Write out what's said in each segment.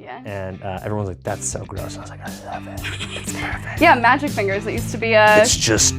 Yeah. And everyone's like, that's so gross. I was like, I love it. It's perfect. Yeah, magic fingers. It used to be a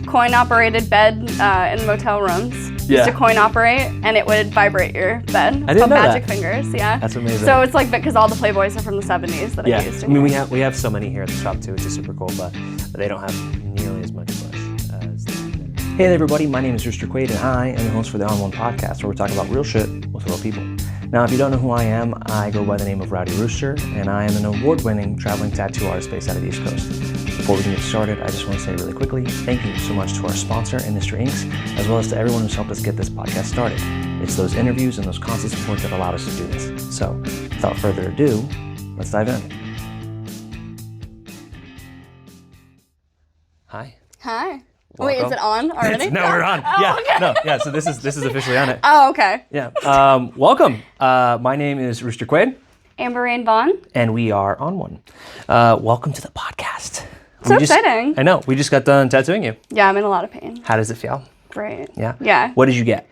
coin-operated bed in motel rooms. Yeah. Used to coin operate, and it would vibrate your bed. It's I didn't called know magic that. fingers. Yeah. That's amazing. So it's like because all the Playboys are from the 70s that I used to. I mean, we have so many here at the shop too, which is super cool, but they don't have nearly as much bush as they do there. Hey there, everybody. My name is Rooster Quade, and I am the host for the On One podcast, where we talk about real shit with real people. Now, if you don't know who I am, I go by the name of Rowdy Rooster, and I am an award-winning traveling tattoo artist based out of the East Coast. Before we can get started, I just want to say really quickly, thank you so much to our sponsor, Industry Inks, as well as to everyone who's helped us get this podcast started. It's those interviews and those constant support that allowed us to do this. So, without further ado, let's dive in. Hi. Hi. Welcome. Wait, is it on already? No, we're on. Oh, Yeah. okay. No. Yeah. So this is officially on it. Oh, okay. Yeah. Welcome. My name is Rooster Quade, Amberrayn Vaughan. and we are on one. Welcome to the podcast. So exciting. I know. We just got done tattooing you. Yeah, I'm in a lot of pain. How does it feel? Great. Yeah. Yeah. What did you get?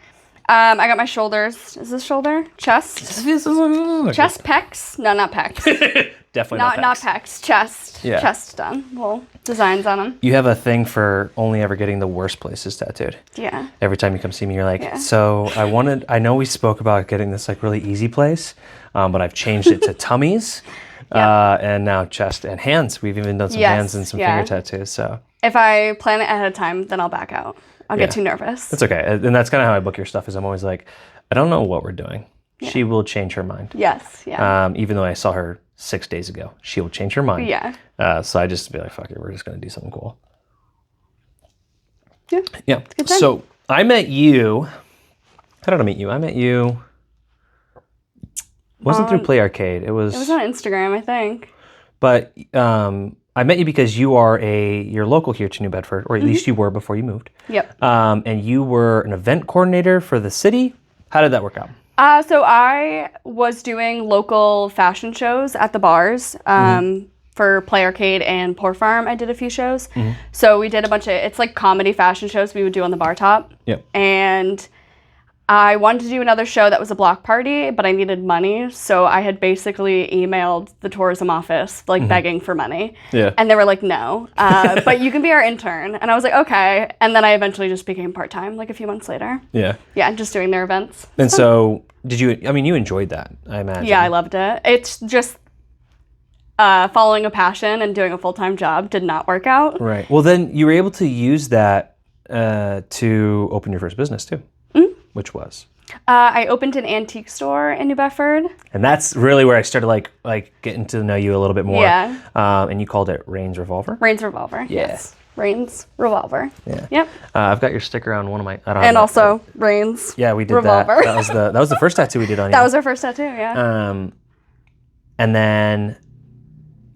I got my shoulders. Is this shoulder? Chest? Chest, pecs? No, not pecs. Definitely not pecs. Chest. Yeah. Chest done. Little designs on them. You have a thing for only ever getting the worst places tattooed. Yeah. Every time you come see me, you're like, Yeah. so I know we spoke about getting this like really easy place, but I've changed it to tummies, and now chest and hands. We've even done some hands and some finger tattoos. So if I plan it ahead of time, then I'll back out. I'll get too nervous. That's okay. And that's kind of how I book your stuff is I'm always like, I don't know what we're doing. Yeah. She will change her mind. Yes. Yeah. Even though I saw her 6 days ago, she will change her mind. Yeah. So I just be like, fuck it, we're just going to do something cool. Yeah. Yeah. Good time. So I met you. How did I meet you? I met you. Wasn't through Play Arcade. It was on Instagram, I think. But I met you because you're local here to New Bedford, or at least you were before you moved. Yep. And you were an event coordinator for the city. How did that work out? So I was doing local fashion shows at the bars. For Play Arcade and Poor Farm, I did a few shows. So we did a bunch of, it's like comedy fashion shows we would do on the bar top. Yep. And I wanted to do another show that was a block party, but I needed money. So I had basically emailed the tourism office, like begging for money. Yeah. And they were like, no, but you can be our intern. And I was like, okay. And then I eventually just became part-time, like a few months later. Yeah. Yeah, just doing their events. And so you enjoyed that, I imagine. Yeah, I loved it. It's just following a passion and doing a full-time job did not work out. Right. Well, then you were able to use that to open your first business too, which was? I opened an antique store in New Bedford. And that's really where I started like getting to know you a little bit more. Yeah. And you called it Rain's Revolver? Rain's Revolver. Yeah. Yes. Rain's Revolver. Yeah. Yep. I've got your sticker on one of my. And also Rain's. Yeah, we did Revolver. that. That was the first tattoo we did on you. That was our first tattoo. Yeah. And then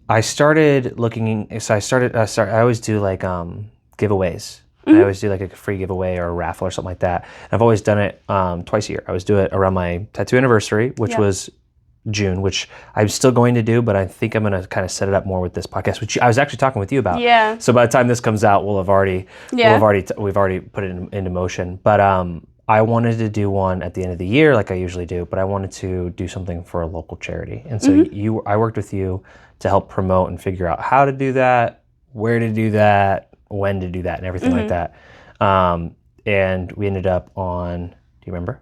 I started looking. So I always do like giveaways. I always do like a free giveaway or a raffle or something like that. And I've always done it twice a year. I always do it around my tattoo anniversary, which was June, which I'm still going to do, but I think I'm going to kind of set it up more with this podcast, which I was actually talking with you about. Yeah. So by the time this comes out, we've already put it into motion. But I wanted to do one at the end of the year, like I usually do, but I wanted to do something for a local charity. And so I worked with you to help promote and figure out how to do that, where to do that, when to do that, and everything like that. And we ended up on, do you remember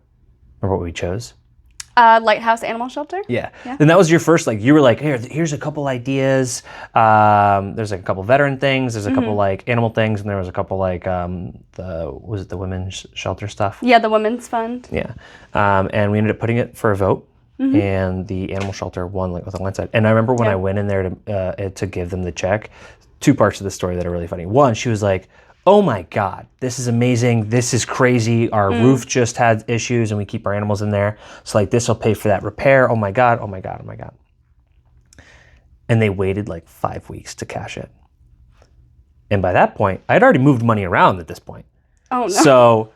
what we chose? Lighthouse Animal Shelter. Yeah. And that was your first, like, you were like, here's a couple ideas. There's like a couple veteran things. There's a couple like animal things. And there was a couple like, was it the women's shelter stuff? Yeah, the Women's Fund. Yeah. And we ended up putting it for a vote. And the animal shelter won like with a landslide. And I remember when I went in there to give them the check, two parts of the story that are really funny. One, she was like, oh my God, this is amazing. This is crazy. Our roof just had issues and we keep our animals in there. So like this will pay for that repair. Oh my God, oh my God, oh my God. And they waited like 5 weeks to cash it. And by that point, I'd already moved money around at this point. Oh no. So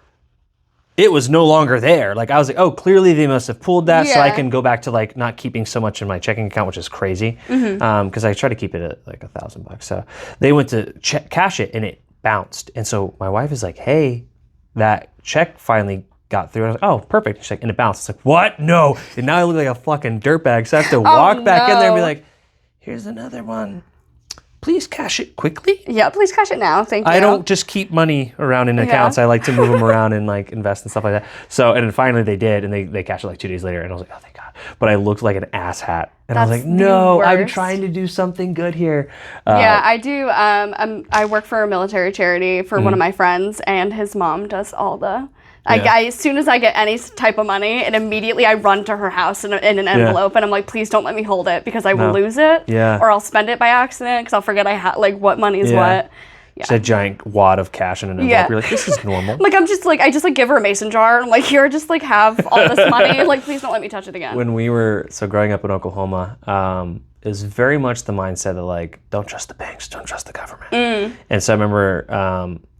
it was no longer there. Like I was like, oh, clearly they must have pulled that so I can go back to like not keeping so much in my checking account, which is crazy. Because I try to keep it at like $1,000. So they went to cash it and it bounced. And so my wife is like, hey, that check finally got through. And I was like, oh, perfect. She's like, and it bounced. It's like, what? No. And now I look like a fucking dirtbag. So I have to walk back in there and be like, here's another one. Please cash it quickly. Yeah, please cash it now. Thank you. I don't just keep money around in accounts. I like to move them around and like invest and stuff like that. So, and then finally they did, and they cashed it like 2 days later, and I was like, oh, thank God. But I looked like an asshat, and I was like, no, I'm trying to do something good here. Yeah, I do. I work for a military charity for one of my friends, and his mom does all the. As soon as I get any type of money, and immediately I run to her house in an envelope, and I'm like, please don't let me hold it because I will lose it, or I'll spend it by accident because I'll forget what money is what. Just a giant wad of cash in an envelope. You're like, this is normal. Like I just give her a mason jar. And I'm like, here, just like have all this money. Like, please don't let me touch it again. When we were growing up in Oklahoma, it was very much the mindset of like, don't trust the banks, don't trust the government. And so I remember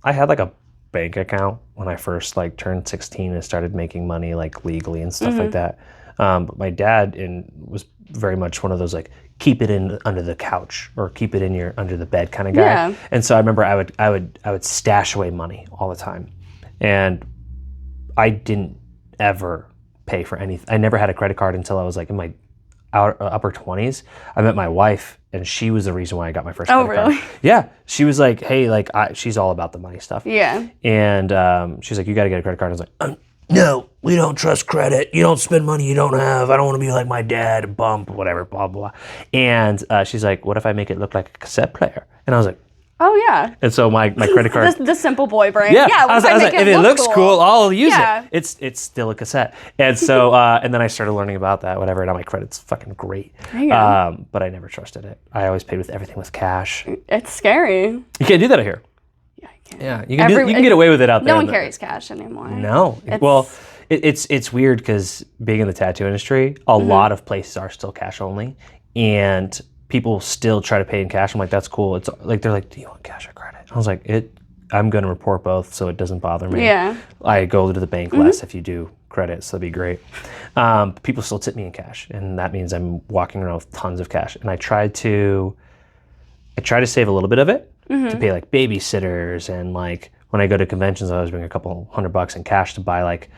I had like a bank account when I first like turned 16 and started making money like legally and stuff like that. But my dad was very much one of those like keep it in under the couch or keep it in under the bed kind of guy. Yeah. And so I remember I would stash away money all the time, and I didn't ever pay for anything. I never had a credit card until I was like in my upper 20s. I met my wife, and she was the reason why I got my first credit card. Yeah. She was like, hey, like she's all about the money stuff. Yeah. And she's like, you got to get a credit card. I was like, no, we don't trust credit. You don't spend money you don't have. I don't want to be like my dad, a bump, whatever, blah, blah, blah. And she's like, what if I make it look like a cassette player? And I was like, oh, yeah. And so my credit card. the simple boy brain. Yeah. I was like, if it looks cool, I'll use it. It's still a cassette. And so, and then I started learning about that, whatever. And now my credit's fucking great. But I never trusted it. I always paid with everything with cash. It's scary. You can't do that out here. Yeah, you can get away with it out there. No one carries cash anymore. No. It's weird because being in the tattoo industry, a lot of places are still cash only, and people still try to pay in cash. I'm like, that's cool. It's like they're like, do you want cash or credit? I was like, I'm going to report both, so it doesn't bother me. Yeah. I go to the bank less if you do credit, so that'd be great. People still tip me in cash, and that means I'm walking around with tons of cash. And I try to save a little bit of it. To pay like babysitters, and like when I go to conventions, I always bring a couple $100 in cash to buy like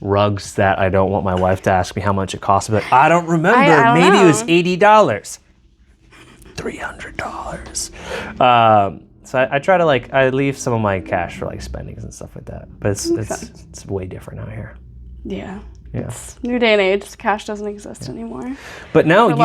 rugs that I don't want my wife to ask me how much it costs. But I don't remember. Maybe it was $80, $300. So I try to I leave some of my cash for like spendings and stuff like that. But it's way different out here. Yeah. It's new day and age. Cash doesn't exist anymore. But now it's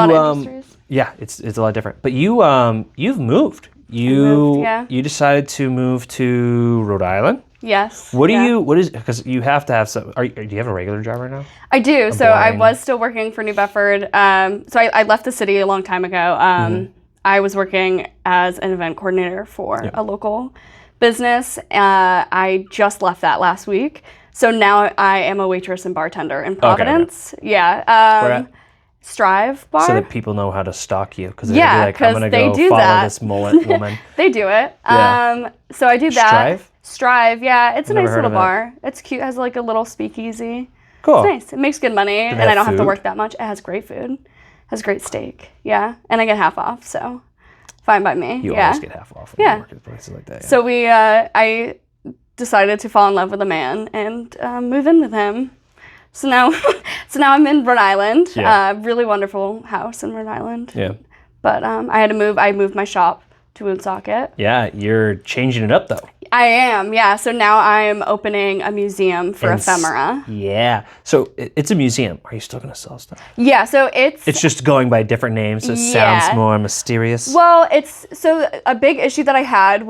a lot different. But you've moved. You decided to move to Rhode Island? Yes. Because you have to have some, do you have a regular job right now? I do. So I was still working for New Bedford. So I left the city a long time ago. I was working as an event coordinator for a local business. I just left that last week. So now I am a waitress and bartender in Providence. Okay. Yeah. Where at? Strive Bar. So that people know how to stalk you. Because they're going to be like, I'm going to go follow this mullet woman. They do it. So I do that. Strive, yeah. It's a nice little bar. It's cute. It has like a little speakeasy. Cool. It's nice. It makes good money, and I don't have to work that much. It has great food. It has great steak. Yeah. And I get half off, so fine by me. You always get half off when you work at places like that. Yeah. So I decided to fall in love with a man and move in with him. So now I'm in Rhode Island. Yeah. Really wonderful house in Rhode Island. Yeah. But I had to move. I moved my shop to Woonsocket. Yeah, you're changing it up though. I am, yeah. So now I'm opening a museum for Ephemera. Yeah. So it's a museum. Are you still going to sell stuff? Yeah, so it's just going by different names, so it sounds more mysterious. Well, so a big issue that I had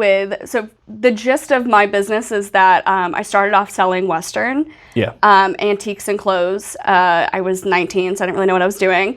so the gist of my business is that I started off selling Western antiques and clothes. I was 19, so I didn't really know what I was doing.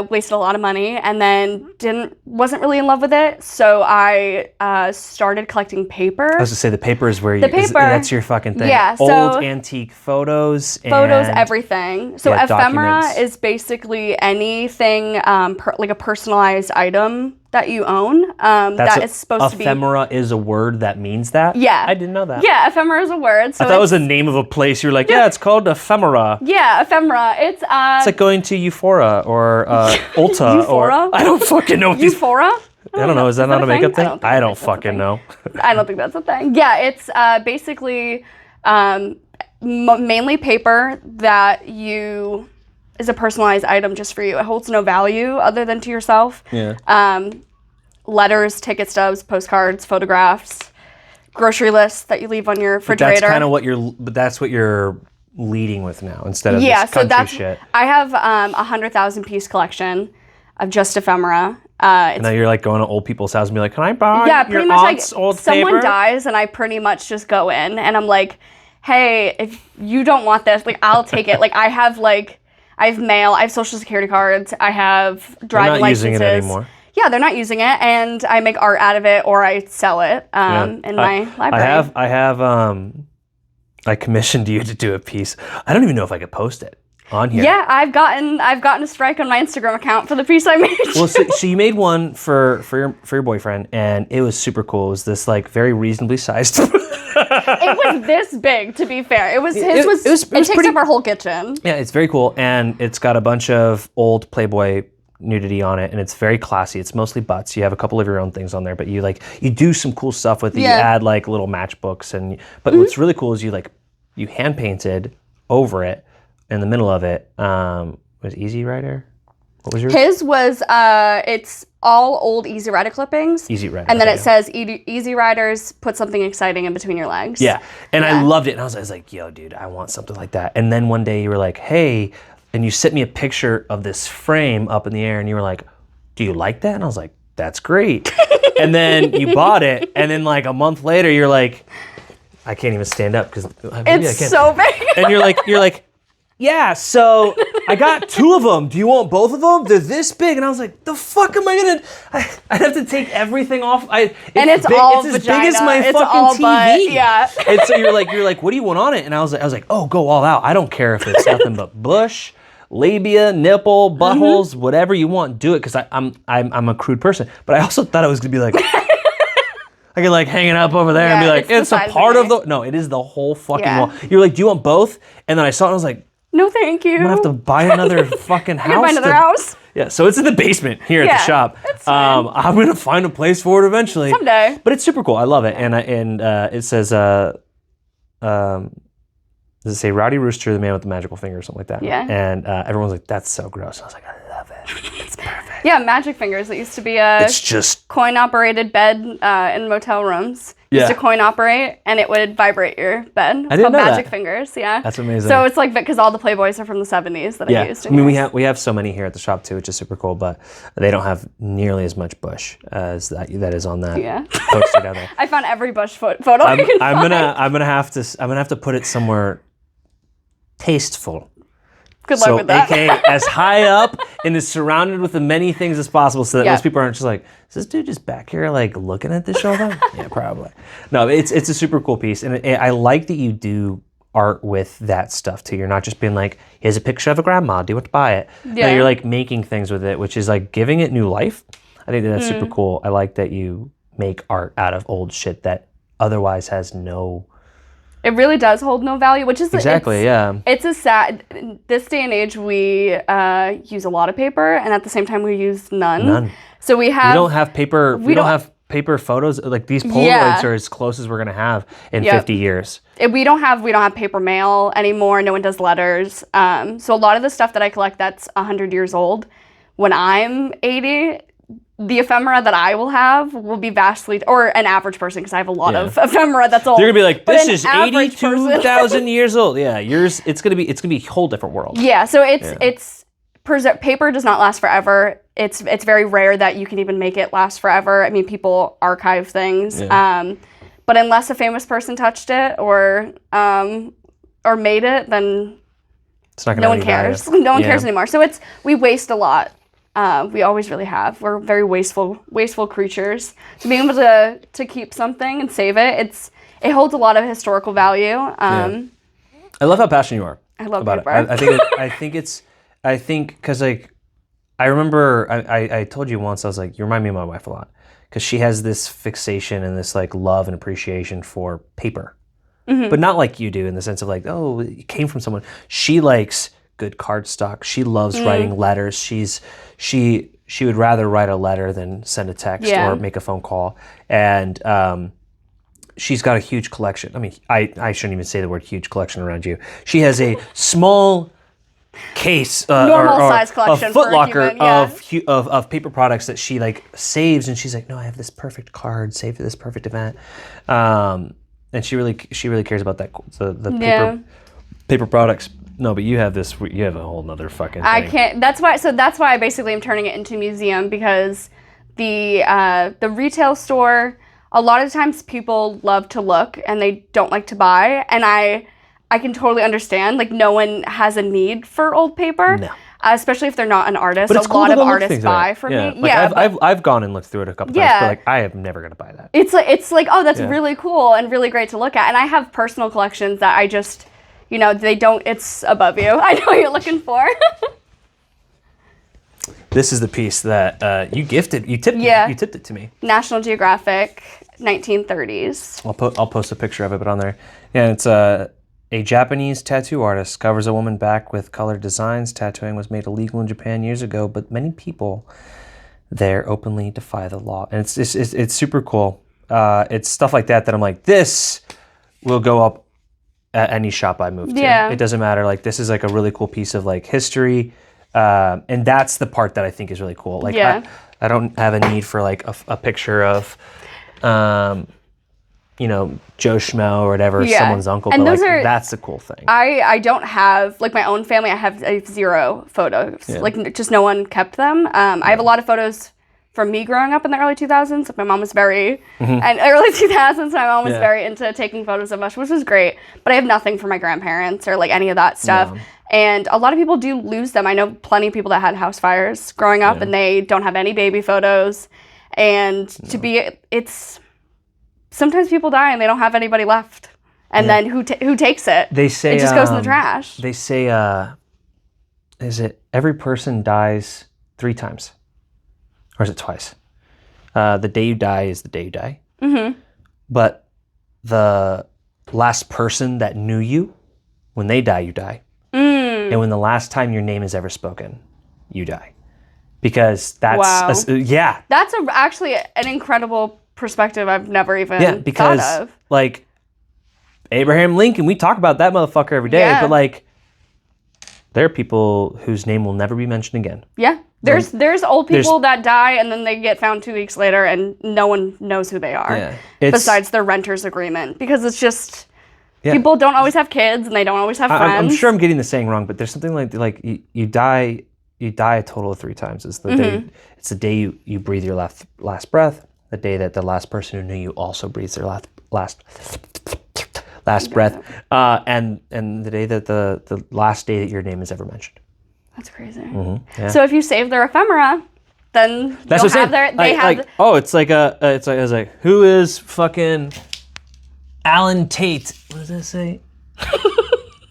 Wasted a lot of money, and then wasn't really in love with it. So I started collecting paper. I was to say the paper is where that's your fucking thing. Yeah, old antique photos, everything. So Ephemera is basically anything like a personalized item that you own. That is supposed to be. Ephemera is a word that means that? Yeah. I didn't know that. Yeah, Ephemera is a word. So I thought it was the name of a place. You're like, it's called Ephemera. Yeah, Ephemera. It's like going to Euphoria or Ulta or I don't fucking know. Euphoria? I don't know. Is that not a makeup thing? I don't fucking know. I don't think that's a thing. Yeah, it's basically mainly paper that is a personalized item just for you. It holds no value other than to yourself. Yeah. Letters, ticket stubs, postcards, photographs, grocery lists that you leave on your refrigerator. That's kind of what you're leading with now instead of this so country that's shit. I have 100,000 piece collection of just ephemera. And now you're like going to old people's house and be like, can I buy pretty your much aunt's old someone paper? dies and I pretty much just go in and I'm like, hey, if you don't want this, like I'll take it. Like I have mail, I have social security cards, I have driving licenses. They're not using it anymore. Yeah, they're not using it, and I make art out of it or I sell it in my library. I commissioned you to do a piece. I don't even know if I could post it on here. Yeah, I've gotten a strike on my Instagram account for the piece I made. Well, so you made one for your boyfriend, and it was super cool. It was this like very reasonably sized. It was this big, to be fair. It takes up our whole kitchen. Yeah, it's very cool, and it's got a bunch of old Playboy nudity on it, and it's very classy. It's mostly butts. You have a couple of your own things on there, but you do some cool stuff with it. Yeah. You add like little matchbooks, but what's really cool is you hand painted over it in the middle of it. Was Easy Rider? What was yours? His was it's all old Easy Rider clippings. Easy Rider. And then it says Easy Riders, put something exciting in between your legs. Yeah. And I loved it. And I was like, yo, dude, I want something like that. And then one day you were like, hey, and you sent me a picture of this frame up in the air and you were like, do you like that? And I was like, that's great. And then you bought it. And then like a month later, you're like, I can't even stand up because it's so big. And you're like, yeah, so I got 2 of them. Do you want both of them? They're this big. And I was like, the fuck am I gonna, I'd have to take everything off. It's big, all it's vagina. As big as my it's fucking all TV. Butt. Yeah. And so you're like, what do you want on it? And I was like, oh, go all out. I don't care if it's nothing but bush, labia, nipple, buttholes, whatever you want, do it. Because I'm a crude person. But I also thought it was gonna be like, I could like hang it up over there and be like, it's a part of the, no, it is the whole fucking wall. You're like, do you want both? And then I saw it and I was like, no, thank you. I'm gonna have to buy another fucking house. I'm gonna buy another house. Yeah, so it's in the basement here at the shop. It's fine. I'm gonna find a place for it eventually. Someday. But it's super cool. I love it. And it says, does it say Rowdy Rooster, the man with the magical finger or something like that? Yeah. And everyone's like, that's so gross. I was like, I love it. It's perfect. Yeah, magic fingers. It used to be a coin-operated bed in motel rooms. Used to coin operate, and it would vibrate your bed. It's called magic fingers. Yeah, that's amazing. So it's like because all the Playboys are from the 70s that I used. I mean, we have so many here at the shop too, which is super cool. But they don't have nearly as much bush as that is on that poster down there. I found every bush photo. I'm gonna have to put it somewhere tasteful. Good luck with that. AKA as high up and as surrounded with as many things as possible so that most people aren't just like, is this dude just back here like looking at this all the time? Yeah, probably. No, it's a super cool piece. And I like that you do art with that stuff too. You're not just being like, here's a picture of a grandma, do you want to buy it? Yeah. No, you're like making things with it, which is like giving it new life. I think that's super cool. I like that you make art out of old shit that otherwise has no... It really does hold no value, which is It's a sad. This day and age, we use a lot of paper, and at the same time, we use none. So we have. We don't have paper. We don't have paper photos. Like these Polaroids are as close as we're gonna have in 50 years. We don't have paper mail anymore. No one does letters. So a lot of the stuff that I collect that's 100 years old, when I'm 80. The ephemera that I will have will be vastly, or an average person, because I have a lot of ephemera that's old. They're gonna be like, this is 82,000 years old. Yeah, yours. It's gonna be a whole different world. Yeah, so paper does not last forever. It's very rare that you can even make it last forever. I mean, people archive things, but unless a famous person touched it or made it, then it's not gonna no one cares. No one cares anymore. So we waste a lot. We always really have. We're very wasteful creatures. To be able to keep something and save it, it holds a lot of historical value. I love how passionate you are. I love about paper. It. I think because like I remember I told you once, I was like, you remind me of my wife a lot because she has this fixation and this like love and appreciation for paper, but not like you do in the sense of like, oh, it came from someone. She likes good cardstock. She loves writing letters. She would rather write a letter than send a text or make a phone call. And she's got a huge collection. I mean, I shouldn't even say the word huge collection around you. She has a small case normal size collection a Foot Locker of paper products that she like saves, and she's like, no, I have this perfect card saved for this perfect event, and she really cares about that the paper products. No, but you have this. You have a whole nother fucking thing. I can't. That's why I basically am turning it into a museum, because the retail store, a lot of times people love to look and they don't like to buy, and I can totally understand. Like, no one has a need for old paper, especially if they're not an artist. But it's a lot cool of artists buy from me. Like, I've gone and looked through it a couple times, but like I am never gonna buy that. It's like oh, that's really cool and really great to look at. And I have personal collections that I just, they don't. It's above you. I know what you're looking for. This is the piece that you gifted. You tipped it to me. National Geographic, 1930s. I'll post a picture of it, but on there, it's a Japanese tattoo artist covers a woman back with colored designs. Tattooing was made illegal in Japan years ago, but many people there openly defy the law, and it's super cool. It's stuff like that I'm like, this will go up at any shop I move to. It doesn't matter. Like, this is like a really cool piece of like history. And that's the part that I think is really cool. Like, I don't have a need for like a picture of, Joe Schmo or whatever, someone's uncle. And but like, that's the cool thing. I don't have, like, my own family. I have 0 photos. Like, just no one kept them. I have a lot of photos from me growing up in the early 2000s. Like, my mom was very, and early 2000s, my mom was very into taking photos of us, which was great. But I have nothing for my grandparents or like any of that stuff. Yeah. And a lot of people do lose them. I know plenty of people that had house fires growing up and they don't have any baby photos. And sometimes people die and they don't have anybody left. And then who takes it? They say, it just goes in the trash. They say, is it every person dies 3 times? Or is it twice? The day you die is the day you die. Mm-hmm. But the last person that knew you, when they die, you die. And when the last time your name is ever spoken, you die. Because that's... Wow. That's actually an incredible perspective I've never even thought of. Like, Abraham Lincoln, we talk about that motherfucker every day, but like, there are people whose name will never be mentioned again. Yeah. There's old people that die and then they get found 2 weeks later and no one knows who they are. Besides their renter's agreement. Because it's just... People don't always have kids and they don't always have friends. I'm sure I'm getting the saying wrong, but there's something like you die a total of 3 times. It's the day. It's the day you breathe your last breath. The day that the last person who knew you also breathes their last breath. And the day that the last day that your name is ever mentioned. That's crazy. Mm-hmm. Yeah. So if you save their ephemera, then that's what it's like who is fucking Alan Tate? What does that say?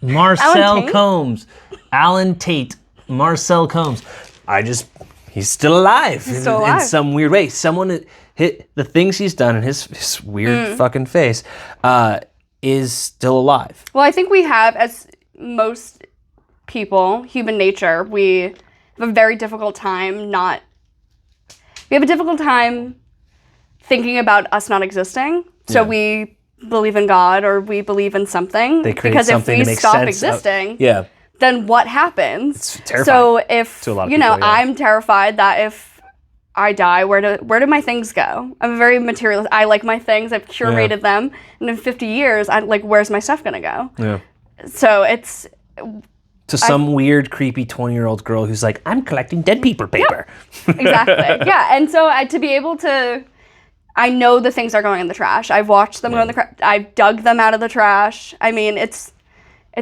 Marcel Combs. Alan Tate. Marcel Combs. He's still alive. In some weird way. Someone hit the things he's done in his weird fucking face is still alive. Well, I think we have, as most people, human nature, we have a very difficult time thinking about us not existing. So we believe in God or we believe in something. Because if we stop existing, then what happens? It's terrifying. So if I'm terrified that if I die, where do my things go? I'm a very materialist. I like my things. I've curated them, and in 50 years, where's my stuff gonna go? Yeah. So it's to some weird, creepy 20-year-old girl who's like, I'm collecting dead people paper. Yep. Exactly. Yeah, and so to be able to. I know the things are going in the trash. I've watched them go in the trash. I've dug them out of the trash. I mean, it's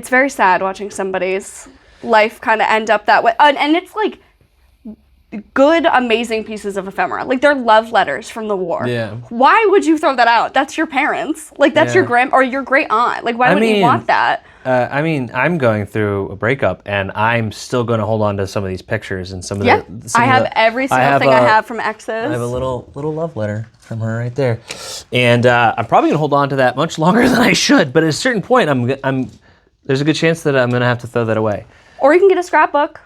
very sad watching somebody's life kind of end up that way. And it's like good, amazing pieces of ephemera. Like, they're love letters from the war. Yeah. Why would you throw that out? That's your parents. Like, that's your or your great aunt. Like, why would you want that? I'm going through a breakup, and I'm still going to hold on to some of these pictures and some of the. I have every single thing I have from exes. I have a little love letter from her right there, and I'm probably going to hold on to that much longer than I should. But at a certain point, there's a good chance that I'm going to have to throw that away. Or you can get a scrapbook.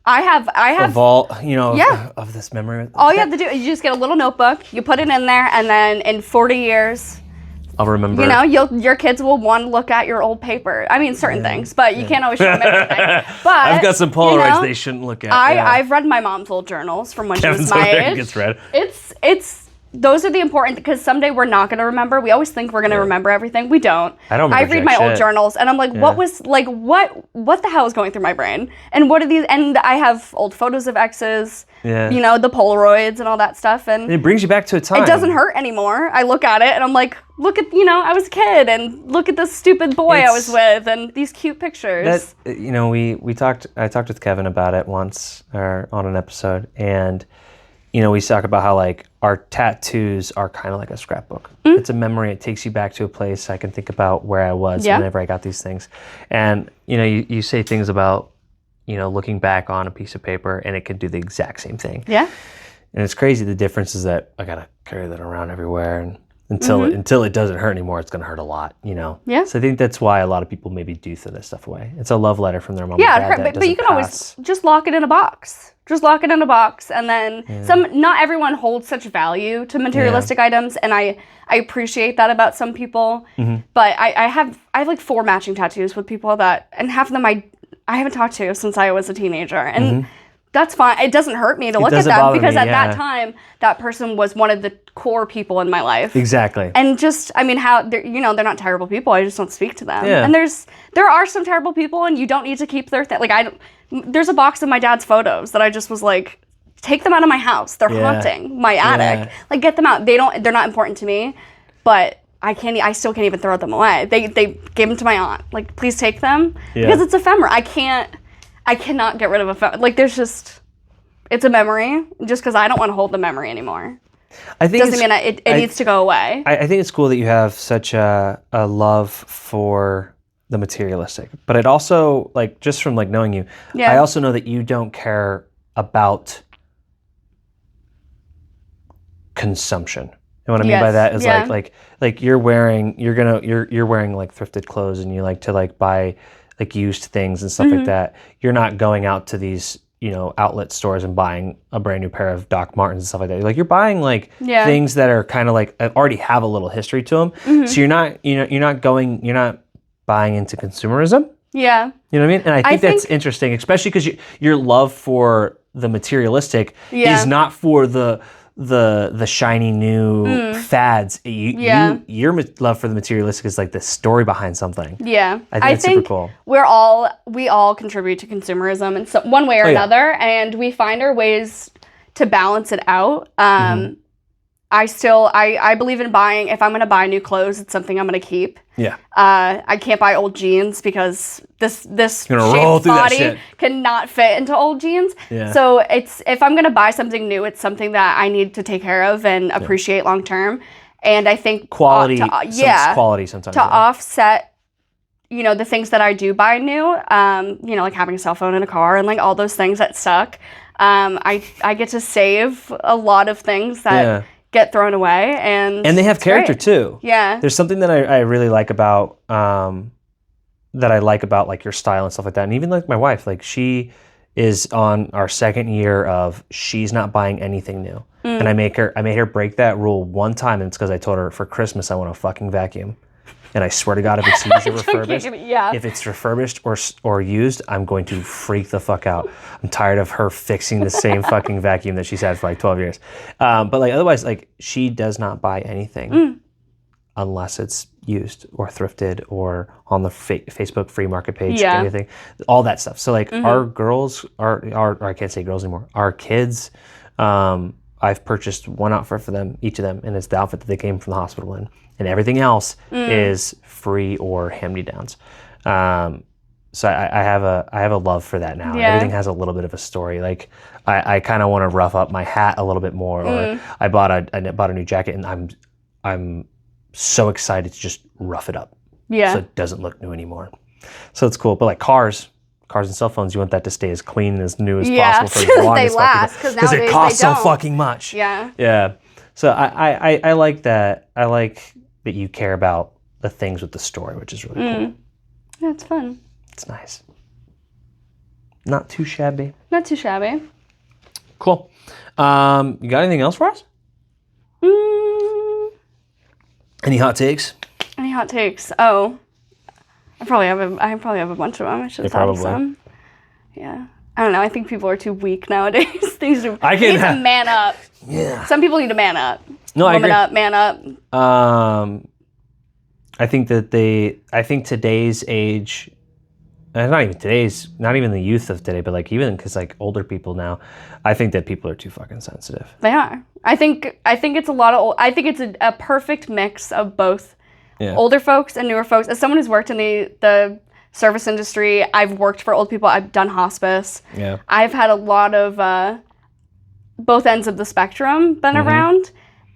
I have of all of this memory. All you have to do is you just get a little notebook, you put it in there, and then in 40 years, I'll remember. You know, your kids will want to look at your old paper. I mean, certain things, but you can't always show them everything. But I've got some Polaroids they shouldn't look at. I've read my mom's old journals from when she was my age. Gets read. It's those are the important, because someday we're not going to remember. We always think we're going to remember everything. We don't. I don't remember I read my old journals, and I'm like, what the hell is going through my brain? And what are these? And I have old photos of exes. Yeah. You know, the Polaroids and all that stuff, and it brings you back to a time. It doesn't hurt anymore. I look at it and I'm like, look at, I was a kid, and look at this stupid boy I was with, and these cute pictures. I talked with Kevin about it once on an episode, and we talk about how like our tattoos are kind of like a scrapbook. Mm-hmm. It's a memory. It takes you back to a place. I can think about where I was whenever I got these things, and you say things about looking back on a piece of paper, and it could do the exact same thing. Yeah. And it's crazy. The difference is that I gotta carry that around everywhere, and until it doesn't hurt anymore, it's gonna hurt a lot. Yeah. So I think that's why a lot of people maybe do throw this stuff away. It's a love letter from their mom. Yeah, and dad, but you can always just lock it in a box. Just lock it in a box, and then not everyone holds such value to materialistic items, and I appreciate that about some people. Mm-hmm. But I have like 4 matching tattoos with people and half of them I haven't talked to since I was a teenager, and that's fine. It doesn't hurt me to look at them, because at that time, that person was one of the core people in my life. Exactly. And just, how they're not terrible people. I just don't speak to them. Yeah. And there are some terrible people, and you don't need to keep their there's a box of my dad's photos that I just was like, take them out of my house. They're haunting my attic. Like, get them out. They're not important to me, but I still can't even throw them away. They gave them to my aunt. Like, please take them, because it's ephemera. I cannot get rid of ephemera. Like, it's a memory. Just because I don't want to hold the memory anymore. I think doesn't mean it needs to go away. I think it's cool that you have such a love for the materialistic, but it also, like, just from like knowing you, I also know that you don't care about consumption. And what I mean by that is like you're wearing like thrifted clothes, and you like to like buy like used things and stuff like that. You're not going out to these outlet stores and buying a brand new pair of Doc Martens and stuff like that. Like, you're buying like things that are kind of like already have a little history to them. Mm-hmm. So you're not buying into consumerism. Yeah. You know what I mean? And I think that's interesting, especially because your love for the materialistic is not for the shiny new fads. Your love for the materialistic is like the story behind something. Yeah. I think it's super cool. We all contribute to consumerism in one way or another, and we find our ways to balance it out. I believe in buying. If I'm going to buy new clothes, it's something I'm going to keep. Yeah. I can't buy old jeans because this shaped body cannot fit into old jeans. Yeah. So if I'm going to buy something new, it's something that I need to take care of and appreciate long term. And I think quality sometimes to offset, the things that I do buy new, like having a cell phone in a car and like all those things that suck. I get to save a lot of things that get thrown away, and they have character too. Yeah, there's something that I really like about like your style and stuff like that, and even like my wife, like she is on our 2nd year of she's not buying anything new, and I made her break that rule one time, and it's because I told her for Christmas I want a fucking vacuum. And I swear to God, if it's used or refurbished, if it's refurbished or used, I'm going to freak the fuck out. I'm tired of her fixing the same fucking vacuum that she's had for like 12 years. But like otherwise, like she does not buy anything unless it's used or thrifted or on the Facebook free market page, anything, all that stuff. So like our girls, or I can't say girls anymore, our kids, I've purchased one outfit for them, each of them, and it's the outfit that they came from the hospital in. And everything else is free or hand-me-downs. So I have a love for that now. Yeah. Everything has a little bit of a story. Like I kind of want to rough up my hat a little bit more. Or I bought a new jacket, and I'm so excited to just rough it up. Yeah. So it doesn't look new anymore. So it's cool. But like cars and cell phones, you want that to stay as clean and as new as possible for as long as possible. Because it costs so fucking much. Yeah. Yeah. So I like that. I like that you care about the things with the story, which is really cool. Yeah, it's fun. It's nice. Not too shabby. Not too shabby. Cool. You got anything else for us? Any hot takes? many hot takes? Oh, I probably have a bunch of them. I should have thought of some. Yeah. I don't know. I think people are too weak nowadays. They need to man up. Yeah. Some people need to man up. No, I agree. Man up. I think today's age, not even the youth of today, but like even because like older people now, I think that people are too fucking sensitive. They are. I think it's I think it's a perfect mix of both older folks and newer folks. As someone who's worked in the service industry, I've worked for old people. I've done hospice. Yeah. I've had a lot of both ends of the spectrum been around,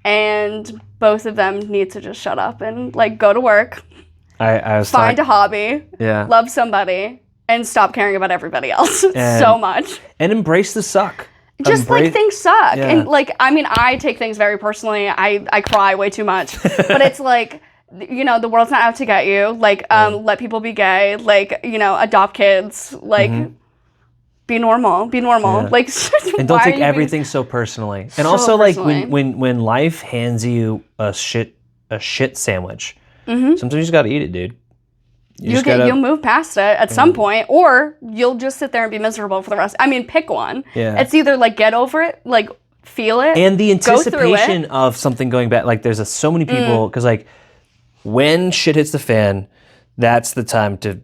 and both of them need to just shut up and like go to work. Find a hobby. Yeah. Love somebody and stop caring about everybody else so much. And embrace the suck. Just like things suck. Yeah. And like, I mean, I take things very personally. I cry way too much. But it's like, you know, the world's not out to get you. Like, let people be gay. Like, you know, adopt kids. Like, be normal. Be normal. Yeah. Like, and don't take everything so personally. And also, like, when life hands you a shit sandwich, sometimes you just gotta eat it, dude. You'll move past it at some point, or you'll just sit there and be miserable for the rest. I mean, pick one. Yeah. It's either like get over it, like feel it, and the anticipation of something going bad. Like there's so many people because like when shit hits the fan, that's the time to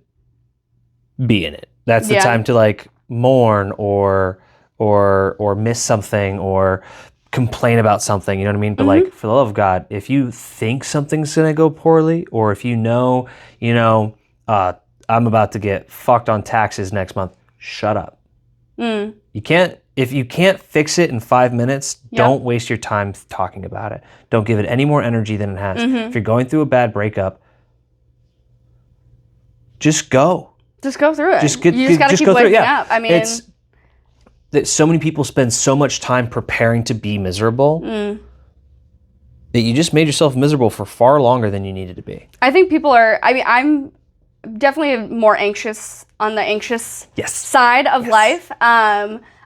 be in it. That's the time to like mourn or miss something or complain about something. You know what I mean? But like for the love of God, if you think something's gonna go poorly, or if you know. I'm about to get fucked on taxes next month. Shut up. If you can't fix it in 5 minutes, don't waste your time talking about it. Don't give it any more energy than it has. If you're going through a bad breakup, just go. Just go through it. You just gotta keep waking up. I mean, it's that so many people spend so much time preparing to be miserable that you just made yourself miserable for far longer than you needed to be. I think people are. I mean, I'm definitely more anxious on the anxious side of life.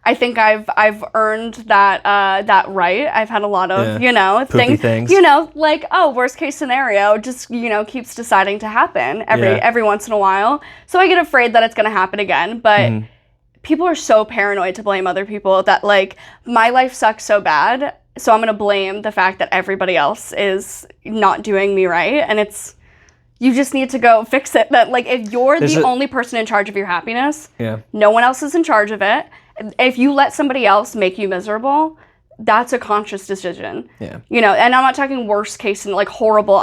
I think I've earned that right. I've had a lot of things. Like worst case scenario just keeps deciding to happen every once in a while. So I get afraid that it's going to happen again. But people are so paranoid to blame other people that like my life sucks so bad. So I'm going to blame the fact that everybody else is not doing me right. And you just need to go fix it. That like if you're the only person in charge of your happiness, no one else is in charge of it. If you let somebody else make you miserable, that's a conscious decision. Yeah. And I'm not talking worst case and like horrible,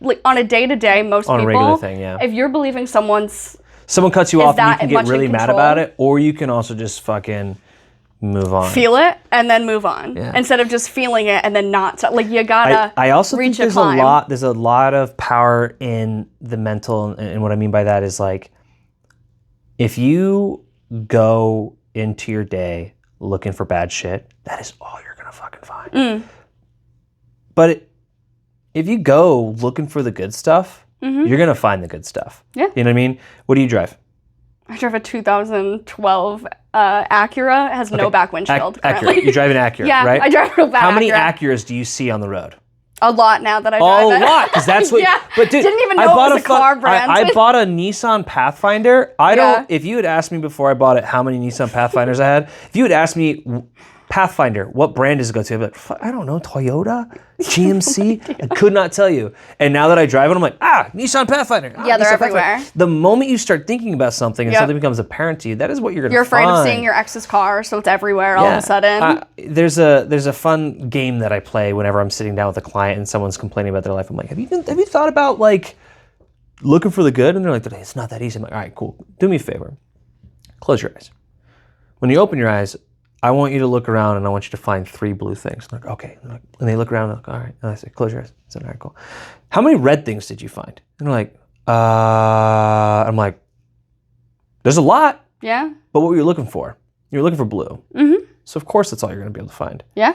like on a day-to-day, most people, a regular thing, if you're believing someone cuts you off and you can get really mad about it, or you can also just fucking move on. Feel it and then move on instead of just feeling it and then not. Like you gotta. I also think there's a lot of power in the mental, and what I mean by that is like, if you go into your day looking for bad shit, that is all you're gonna fucking find. But if you go looking for the good stuff, you're gonna find the good stuff. Yeah. You know what I mean? What do you drive? I drive a 2012 Acura. It has no back windshield. Acura. You drive an Acura, right? I drive a real bad How many Acuras do you see on the road? A lot now that I drive it. A lot, because that's what. But dude, didn't even know it was a car brand. I bought a Nissan Pathfinder. If you had asked me before I bought it how many Nissan Pathfinders I had, if you had asked me Pathfinder, what brand does it go to? I'd be like, I don't know, Toyota, GMC. I could not tell you. And now that I drive it, I'm like, Nissan Pathfinder. They're everywhere. The moment you start thinking about something and something becomes apparent to you, that is what you're going to find. You're afraid of seeing your ex's car, so it's everywhere all of a sudden. There's a fun game that I play whenever I'm sitting down with a client and someone's complaining about their life. I'm like, have you thought about like looking for the good? And they're like, it's not that easy. I'm like, all right, cool. Do me a favor. Close your eyes. When you open your eyes, I want you to look around and I want you to find 3 blue things. I'm like, okay. And they look around and they're like, all right. And I say, close your eyes. I said, all right, cool. How many red things did you find? And they're like, I'm like, there's a lot. Yeah. But what were you looking for? You were looking for blue. So of course that's all you're going to be able to find. Yeah.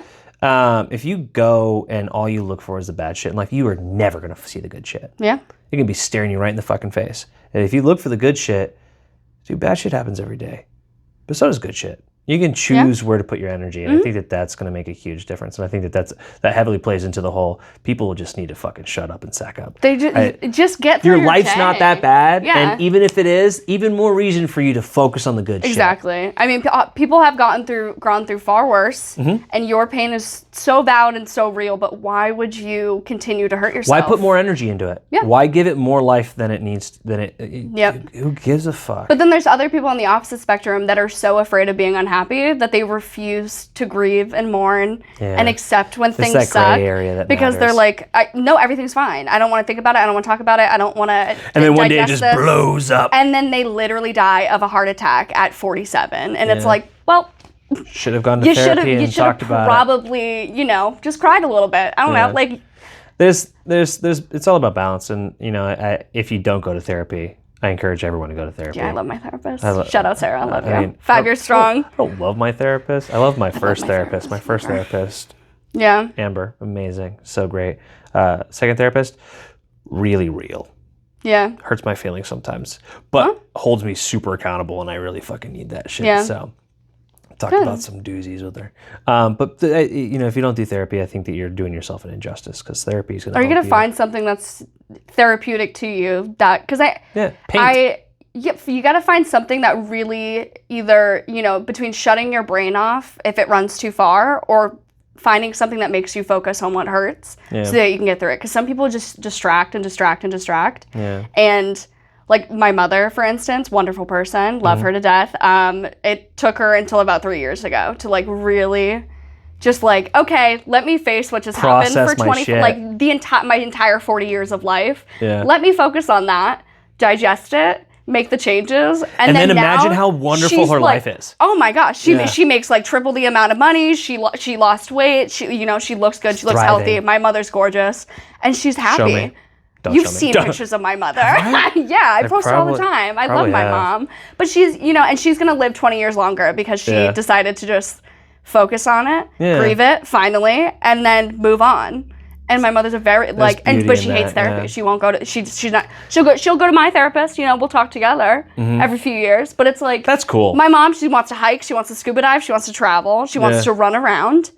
If you go and all you look for is the bad shit in life, you are never going to see the good shit. Yeah. You're going to be staring you right in the fucking face. And if you look for the good shit, dude, bad shit happens every day. But so does good shit. You can choose where to put your energy, and I think that that's going to make a huge difference. And I think that heavily plays into the whole people will just need to fucking shut up and sack up. They just get through your life's day. Not that bad, Yeah. and even if it is, even more reason for you to focus on the good shit. Exactly. I mean, people have gone through far worse, and your pain is so valid and so real. But why would you continue to hurt yourself? Why put more energy into it? Yeah. Why give it more life than it needs? Who gives a fuck? But then there's other people on the opposite spectrum that are so afraid of being unhappy that they refuse to grieve and mourn and accept when things that suck. gray area that because matters. they're like, no, everything's fine. I don't want to think about it. I don't want to talk about it. I don't want to. And then one day it just blows up. And then they literally die of a heart attack at 47. And it's like, well, should have gone to therapy and talked about it. Probably, just cried a little bit. I don't know, like. There's it's all about balance, and if you don't go to therapy, I encourage everyone to go to therapy. Yeah, I love my therapist. Shout out Sarah, I love you. mean, 5 years strong. I don't love my therapist. I love my first therapist. My first therapist. Yeah. Amber, amazing, so great. Second therapist, really real. Yeah. Hurts my feelings sometimes, but holds me super accountable, and I really fucking need that shit. Yeah. So. Talked about some doozies with her. But if you don't do therapy, I think that you're doing yourself an injustice, because therapy is going to Are you going to find something that's therapeutic to you? You got to find something that really either, between shutting your brain off if it runs too far, or finding something that makes you focus on what hurts so that you can get through it. Because some people just distract and distract and distract. Yeah. And like my mother, for instance, wonderful person, love her to death. It took her until about 3 years ago to like really just like, okay, let me face what just happened for 20, like my entire 40 years of life. Yeah. Let me focus on that, digest it, make the changes, and then imagine how wonderful her life is. Oh my gosh, she makes like triple the amount of money. She lost weight. She looks good. She looks thriving. healthy. My mother's gorgeous, and she's happy. Show me. You've seen pictures of my mother. Yeah, I post all the time. I love my mom. But she's, and she's going to live 20 years longer because she decided to just focus on it, grieve it, finally, and then move on. And my mother's a very, but she hates therapy. She won't go to, she'll go to my therapist, we'll talk together every few years. But it's like. That's cool. My mom, she wants to hike, she wants to scuba dive, she wants to travel, she wants to run around.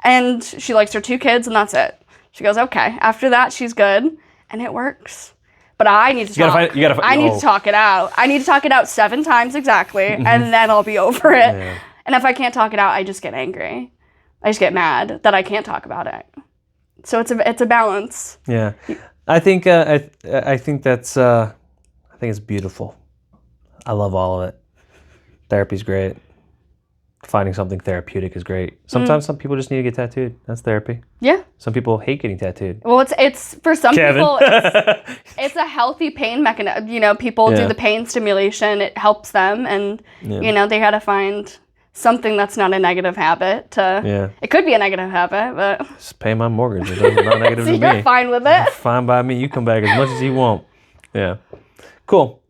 And she likes her 2 kids, and that's it. She goes, okay. After that, she's good. And it works. But I need to talk. I need to talk it out. I need to talk it out 7 times exactly, and then I'll be over it. Yeah. And if I can't talk it out, I just get angry. I just get mad that I can't talk about it. So it's a balance. Yeah, I think I think it's beautiful. I love all of it. Therapy's great. Finding something therapeutic is great. Sometimes some people just need to get tattooed. That's therapy. Yeah. Some people hate getting tattooed. Well, it's for some people, it's a healthy pain mechanism. People do the pain stimulation. It helps them, and they got to find something that's not a negative habit. It could be a negative habit, but just pay my mortgage. It's not negative so to me. You're fine with it. Fine by me. You come back as much as you want. Yeah. Cool.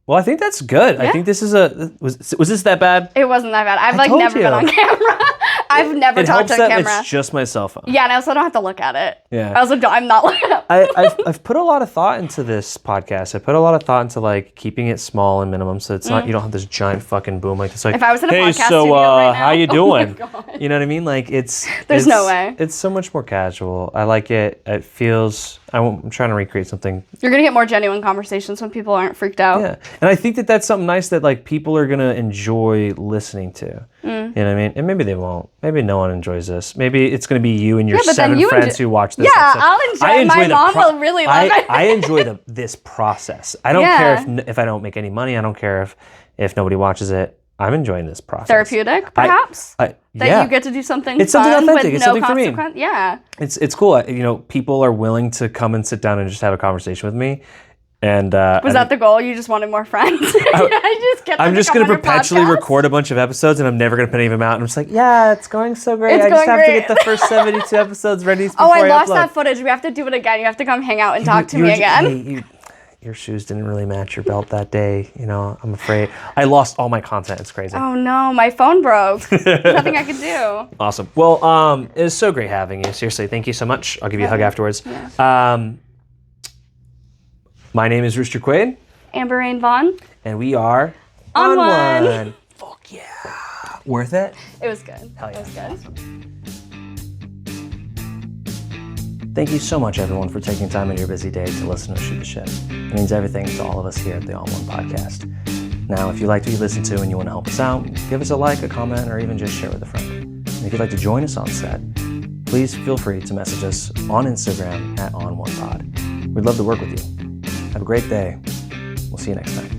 Well, I think that's good. Yeah. I think this is was this that bad? It wasn't that bad. I've never been on camera. I've never talked on camera. It's just my cell phone. Yeah, and I also don't have to look at it. Yeah. I'm not looking at it. I've put a lot of thought into this podcast. I put a lot of thought into like keeping it small and minimum, so it's not you don't have this giant fucking boom like it's like. If I was in a podcast studio right now, how you doing? Oh my God. You know what I mean? Like there's no way. It's so much more casual. I like it. It feels. I'm trying to recreate something. You're gonna get more genuine conversations when people aren't freaked out. Yeah, and I think that that's something nice that like people are gonna enjoy listening to. You know what I mean? And maybe they won't. Maybe no one enjoys this. Maybe it's gonna be you and your 7 friends who watch this. Yeah, I'll enjoy. My mom will really love it. I enjoy this process. I don't care if I don't make any money. I don't care if nobody watches it. I'm enjoying this process. Therapeutic, perhaps. That you get to do something. It's something authentic. It's something for me. Yeah. It's cool. People are willing to come and sit down and just have a conversation with me. And was that the goal? You just wanted more friends? I'm just going to perpetually record a bunch of episodes, and I'm never going to put any of them out. And I'm just like, yeah, it's going so great. I just have to get the first 72 episodes ready before I lost upload. that footage. We have to do it again. You have to come hang out and talk to me again. Your shoes didn't really match your belt that day. I'm afraid. I lost all my content. It's crazy. Oh no, my phone broke. There's nothing I could do. Awesome. Well, it was so great having you. Seriously, thank you so much. I'll give you a hug afterwards. Yeah. My name is Rooster Quade. Amberrayn Vaughan. And we are On One. Fuck yeah. Worth it? It was good. Hell yeah. It was good. Awesome. Thank you so much, everyone, for taking time in your busy day to listen to Shoot the Shit. It means everything to all of us here at the On One Podcast. Now, if you liked what you listened to and you want to help us out, give us a like, a comment, or even just share with a friend. And if you'd like to join us on set, please feel free to message us on Instagram at OnOnePod. We'd love to work with you. Have a great day. We'll see you next time.